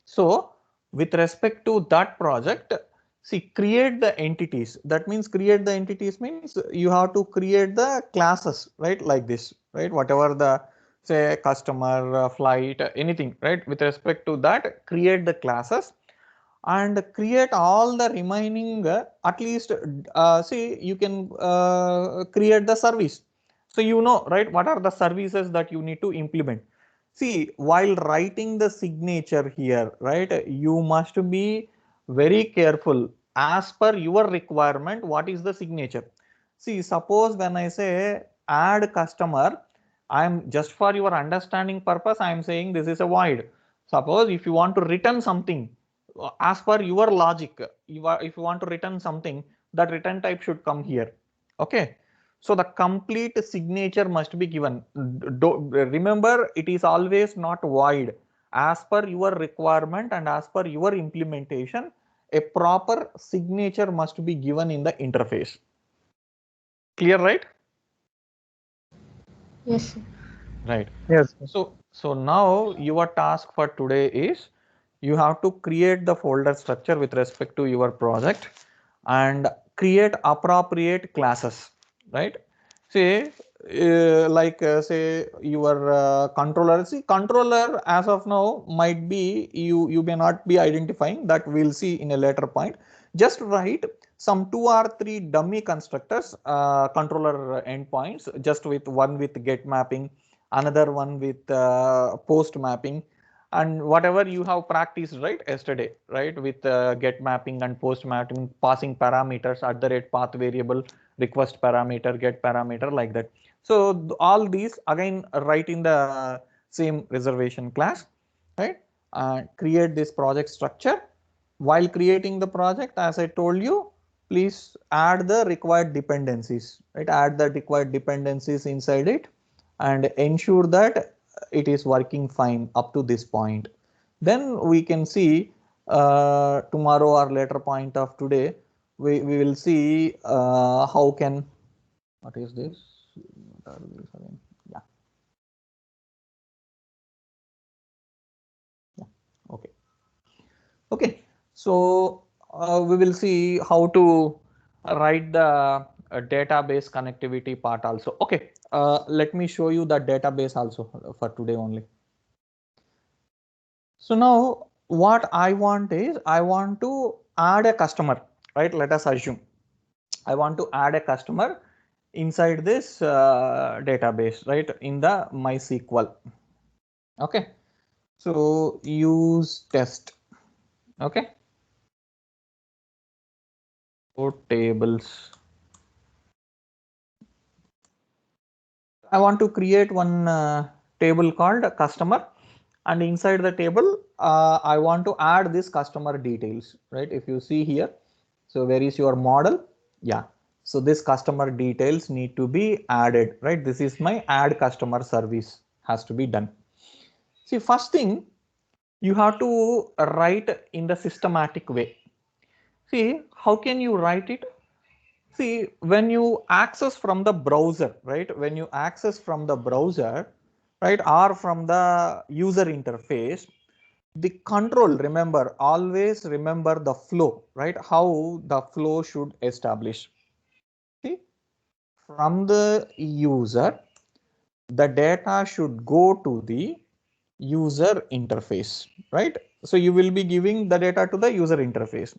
So with respect to that project, see, create the entities. That means create the entities means you have to create the classes, right? Like this, right? Whatever the, say, customer, flight, anything, right? With respect to that, create the classes and create all the remaining at least see, you can create the service. So you know, right, what are the services that you need to implement. See, while writing the signature here, right, you must be very careful as per your requirement. What is the signature? See, suppose when I say add customer, I am just for your understanding purpose, I am saying this is a void. Suppose if you want to return something, as per your logic, if you want to return something, that return type should come here. Okay, so the complete signature must be given. Remember, it is always not void. As per your requirement and as per your implementation, a proper signature must be given in the interface. Clear, right? Yes, sir. Right. Yes, sir. So now your task for today is you have to create the folder structure with respect to your project and create appropriate classes, right? Say say your controller. See, controller as of now might be you may not be identifying, that we'll see in a later point. Just write some 2 or 3 dummy constructors, controller endpoints, just with one with get mapping, another one with post mapping, and whatever you have practiced right yesterday, right, with get mapping and post mapping, passing parameters at the rate path variable, request parameter, get parameter, like that. So all these again write in the same reservation class, right? Create this project structure. While creating the project, as I told you, please add the required dependencies, right? Add the required dependencies inside it and ensure that it is working fine up to this point. Then we can see tomorrow or later point of today, we will see how can, what is this? What are these again? Yeah. Yeah. Okay. Okay. So we will see how to write the database connectivity part also. Okay. Let me show you the database also for today only. So now what I want is I want to add a customer, right? Let us assume I want to add a customer inside this database, right? In the MySQL. Okay. So use test. Okay. So tables. I want to create one table called customer, and inside the table I want to add this customer details, right? If you see here, so where is your model? Yeah, so this customer details need to be added, right? This is my add customer service has to be done. See, first thing, you have to write in the systematic way. See, how can you write it? See, when you access from the browser, right? When you access from the browser, right, or from the user interface, the control, remember, always remember the flow, right? How the flow should establish. See, from the user, the data should go to the user interface, right? So you will be giving the data to the user interface.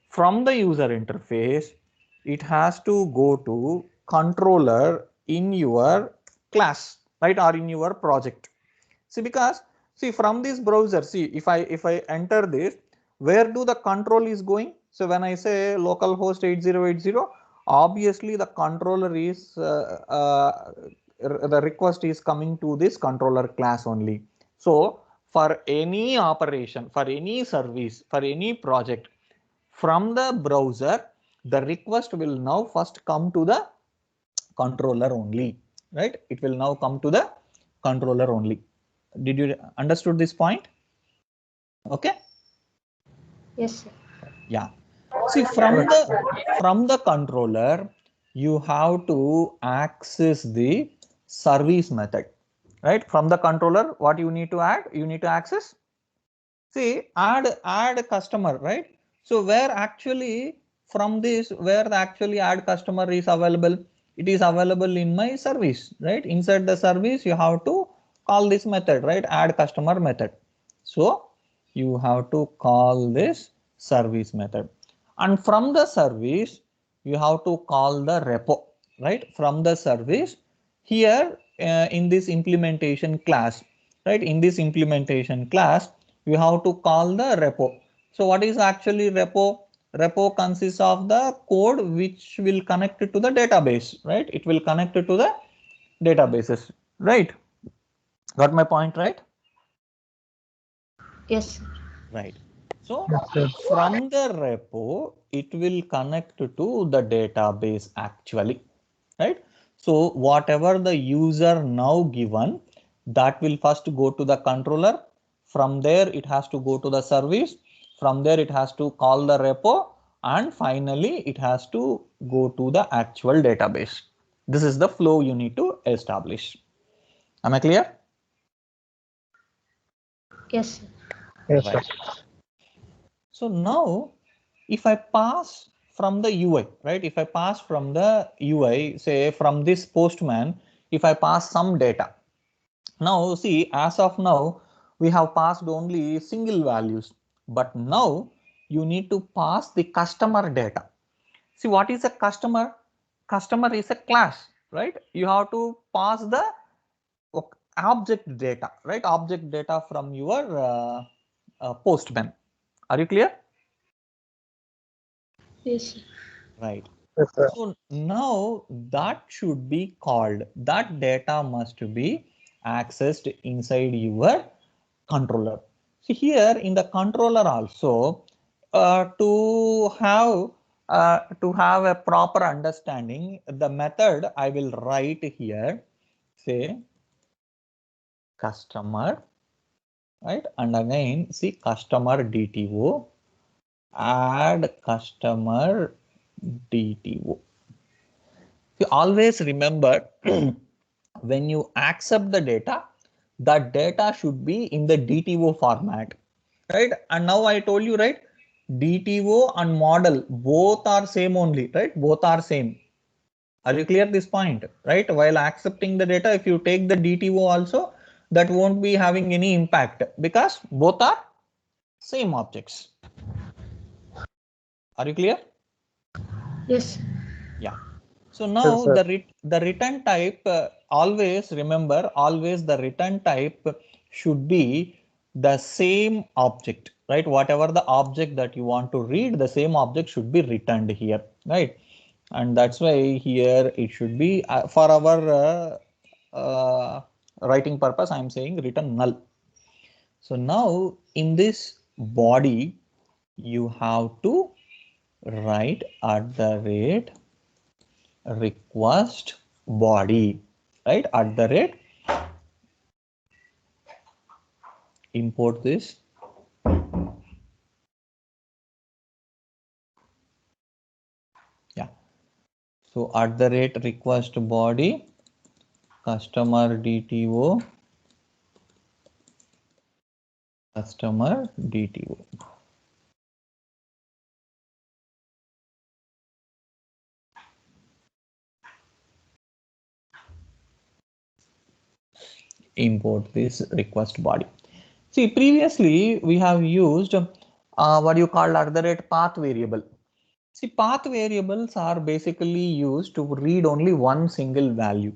From the user interface, it has to go to controller in your class, right, or in your project. See, because see from this browser, see if I enter this, where do the control is going? So when I say localhost 8080, obviously the controller is the request is coming to this controller class only. So for any operation, for any service, for any project, from the browser, the request will now first come to the controller only, right? It will now come to the controller only. Did you understood this point? Okay. Yes, sir. Yeah. See, from the controller, you have to access the service method, right? From the controller, what you need to add? You need to access. See, add customer, right? So where actually from this, where the actually add customer is available? It is available in my service, right? Inside the service, you have to call this method, right? Add customer method. So you have to call this service method. And from the service, you have to call the repo, right? From the service here in this implementation class, right? In this implementation class, you have to call the repo. So what is actually repo? Repo consists of the code which will connect it to the database, right? It will connect it to the databases, right? Got my point, right? Yes, sir. Right. So Yes, sir. from the repo, it will connect to the database actually, right? So whatever the user now given, that will first go to the controller. From there, it has to go to the service. From there, it has to call the repo, and finally, it has to go to the actual database. This is the flow you need to establish. Am I clear? Yes, sir. Yes, sir. Right. So now if I pass from the UI, right? If I pass from the UI, say from this postman, if I pass some data. Now see, as of now, we have passed only single values, but now you need to pass the customer data. See, what is a customer? Customer is a class, right? You have to pass the object data, right? Object data from your postman. Are you clear? Yes, sir. Right. Yes, sir. So now that should be called, that data must be accessed inside your controller. So here in the controller also, to have a proper understanding, the method I will write here, say customer, right? And again, see customer DTO, add customer DTO. You always remember when you accept the data, that data should be in the DTO format, right? And now I told you, right? DTO and model both are same only, right? Both are same. Are you clear this point, right? While accepting the data, if you take the DTO also, that won't be having any impact because both are same objects. Are you clear? Yes, sir. Yeah. So Yes, now sir. the return type, always remember, always the return type should be the same object, right? Whatever the object that you want to read, the same object should be returned here, right? And that's why here it should be for our writing purpose, I'm saying return null. So now in this body, you have to write at the rate request body, right? At the rate, import this So at the rate request body customer DTO customer DTO. Import this request body. See, previously we have used what you call at the rate path variable. See, path variables are basically used to read only one single value,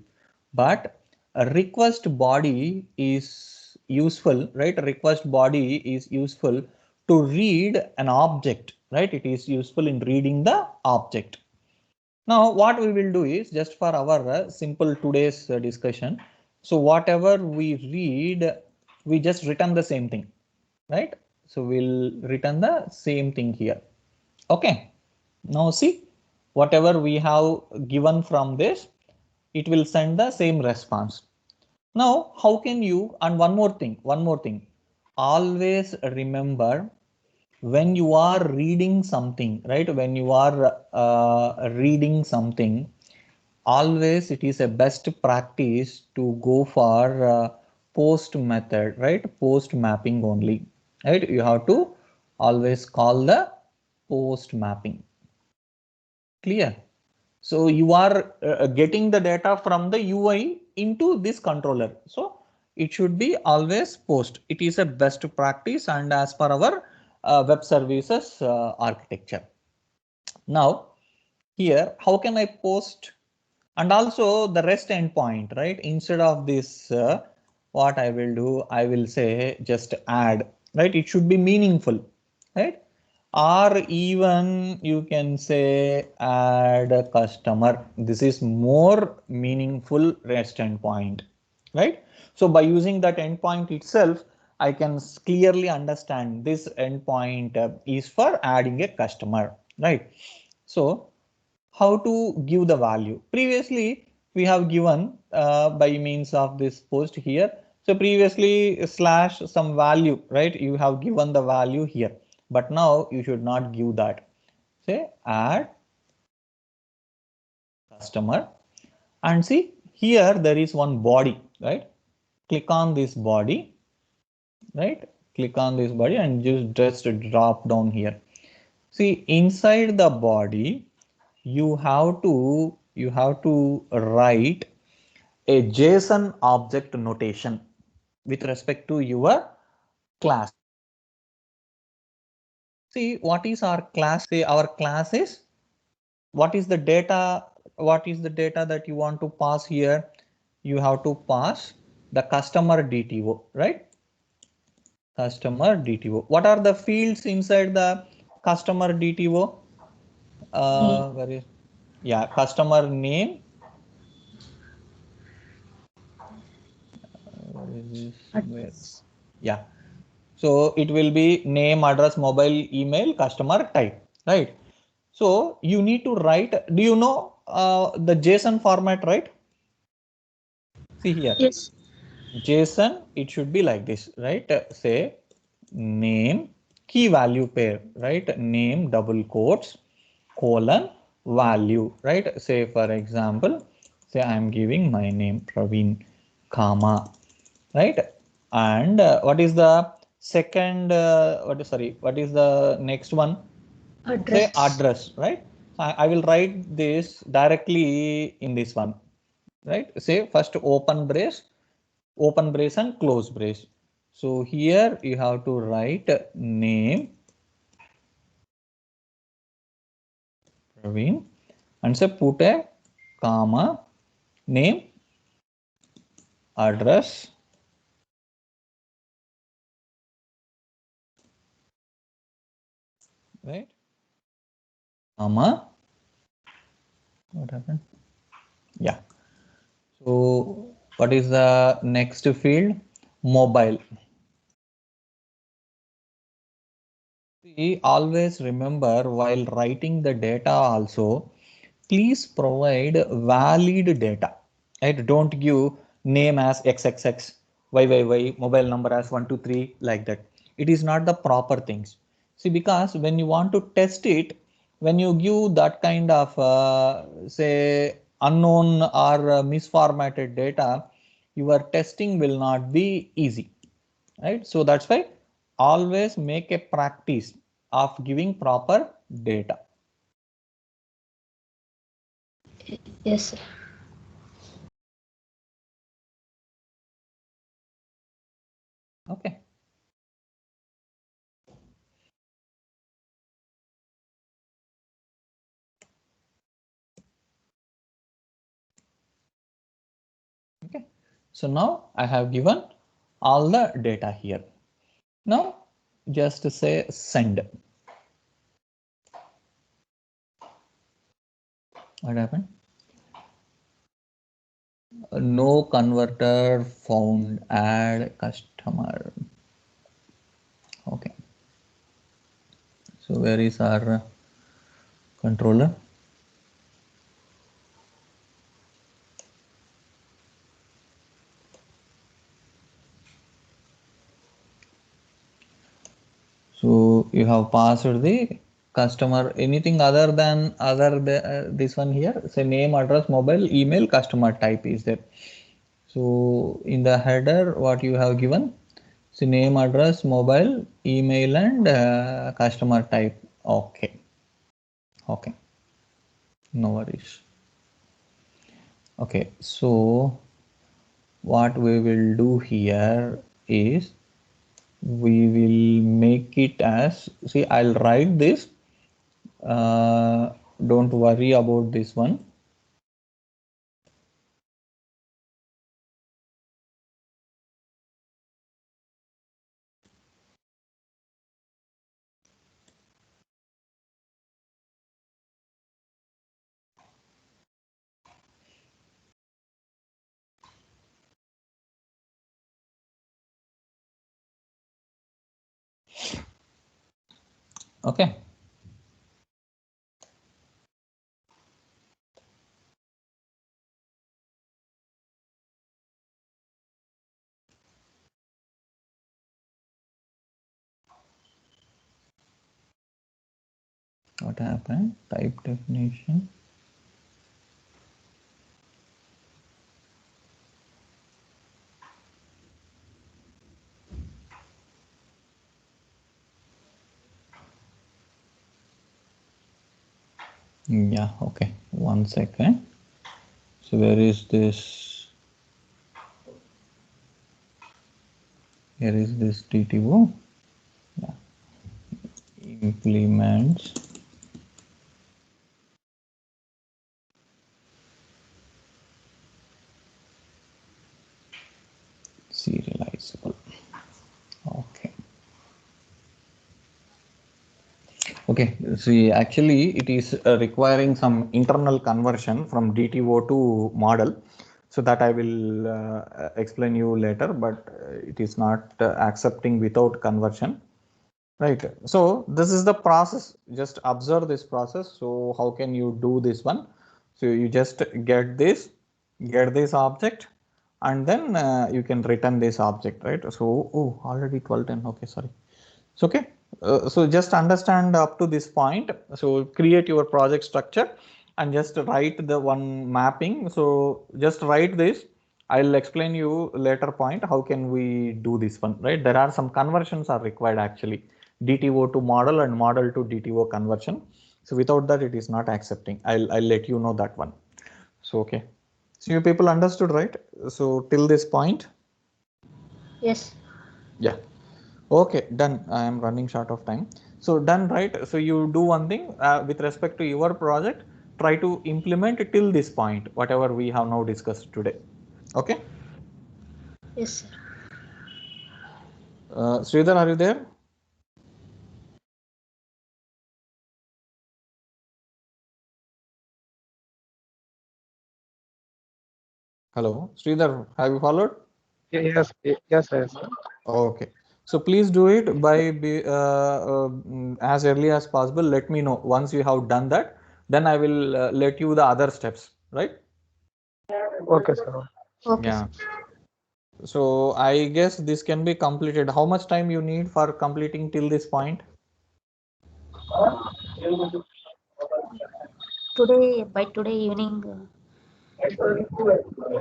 but a request body is useful, right? A request body is useful to read an object, right? It is useful in reading the object. Now, what we will do is just for our simple today's discussion. So whatever we read, we just return the same thing, right? So we'll return the same thing here. Okay. Now see, whatever we have given from this, it will send the same response. Now, how can you, and one more thing, always remember when you are reading something, right? When you are reading something, always it is a best practice to go for post method, right? Post mapping only, right? You have to always call the post mapping. Clear? So you are getting the data from the UI into this controller. So it should be always post. It is a best practice and as per our web services architecture. Now here, how can I post? And also the REST endpoint, right? Instead of this, what I will do, I will say just add, right? It should be meaningful, right? Or even you can say add a customer. This is more meaningful REST endpoint, right? So by using that endpoint itself, I can clearly understand this endpoint is for adding a customer, right? So how to give the value. Previously, we have given by means of this post here. So previously slash some value, right? You have given the value here, but now you should not give that. Say add customer and see here there is one body, right? Click on this body, right? Click on this body and just drop down here. See inside the body, you have to write a JSON object notation with respect to your class. See what is our class? Say our class is what is the data? What is the data that you want to pass here? You have to pass the customer DTO, right? Customer DTO. What are the fields inside the customer DTO? Where is, yeah, customer name. Where is this? Where? Yeah. So it will be name, address, mobile, email, customer type, right? So you need to write, do you know the JSON format, right? See here, Yes. JSON, it should be like this, right? Say name, key value pair, right? Name, double quotes, colon, value, right? Say for example, say I'm giving my name Praveen, comma, right? And what is the second, what is the next one? Say Address. address, right? I will write this directly in this one, right? Say first open brace and close brace. So here you have to write name Praveen and say put a comma, name, address, right? Comma, what happened? Yeah. So what is the next field? Mobile. See, always remember while writing the data also, please provide valid data. Right? Don't give name as XXX, YYY, mobile number as 123 like that. It is not the proper things. See, because when you want to test it, when you give that kind of say unknown or misformatted data, your testing will not be easy, right? So that's why always make a practice of giving proper data. Yes, sir. Okay. Okay. So now I have given all the data here. Now just say send. What happened? No converter found, add customer. Okay. So where is our controller? So you have passed the customer, anything other than this one here, say name, address, mobile, email, customer type is there. So in the header, what you have given, so name, address, mobile, email, and customer type. Okay. Okay. No worries. Okay. So what we will do here is we will make it as, see, I'll write this. Don't worry about this one. Okay. What happened? Type definition. Yeah, okay. 1 second. So where is this? Here is this DTO. Yeah. Implements serializable. Okay. Okay. See, actually, it is requiring some internal conversion from DTO to model. So that I will explain you later, but it is not accepting without conversion. Right. So this is the process. Just observe this process. So how can you do this one? So you just get this object, and then you can return this object, right? So, oh, already 12:10. Okay, sorry. So, okay. So just understand up to this point. So create your project structure and just write the one mapping. So just write this. I'll explain you later point how can we do this one, right? There are some conversions are required actually. DTO to model and model to DTO conversion. So without that, it is not accepting. I'll let you know that one. So, okay. So you people understood, right? So till this point. Yes. Yeah. Okay, done. I am running short of time. So done, right? So you do one thing with respect to your project, try to implement it till this point, whatever we have now discussed today. Okay. Yes, sir. Sridhar, are you there? Hello, Sridhar, have you followed? Yes, yes, yes. Okay. So please do it by as early as possible. Let me know once you have done that. Then I will let you the other steps, right? Okay, sir. Okay, Yeah. sir. So I guess this can be completed. How much time you need for completing till this point? by today evening.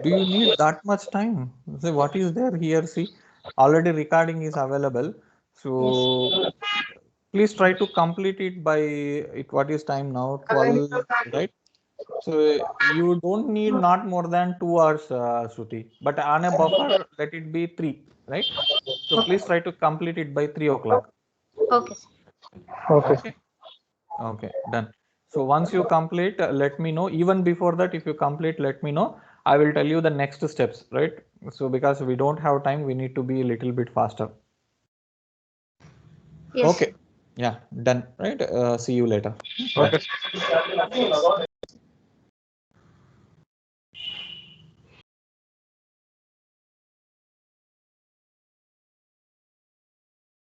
Do you need that much time? See, what is there here? See, already recording is available. So please try to complete it by what is time now? 12, right? So you don't need not more than 2 hours, Shruti. But on a buffer, let it be 3, right? So please try to complete it by 3 o'clock. Okay, sir. Okay. Okay. Okay, done. So once you complete, let me know. Even before that, if you complete, let me know. I will tell you the next steps, right? So because we don't have time, we need to be a little bit faster. Yes, Okay. Yeah, done. Right. See you later. Bye. Okay.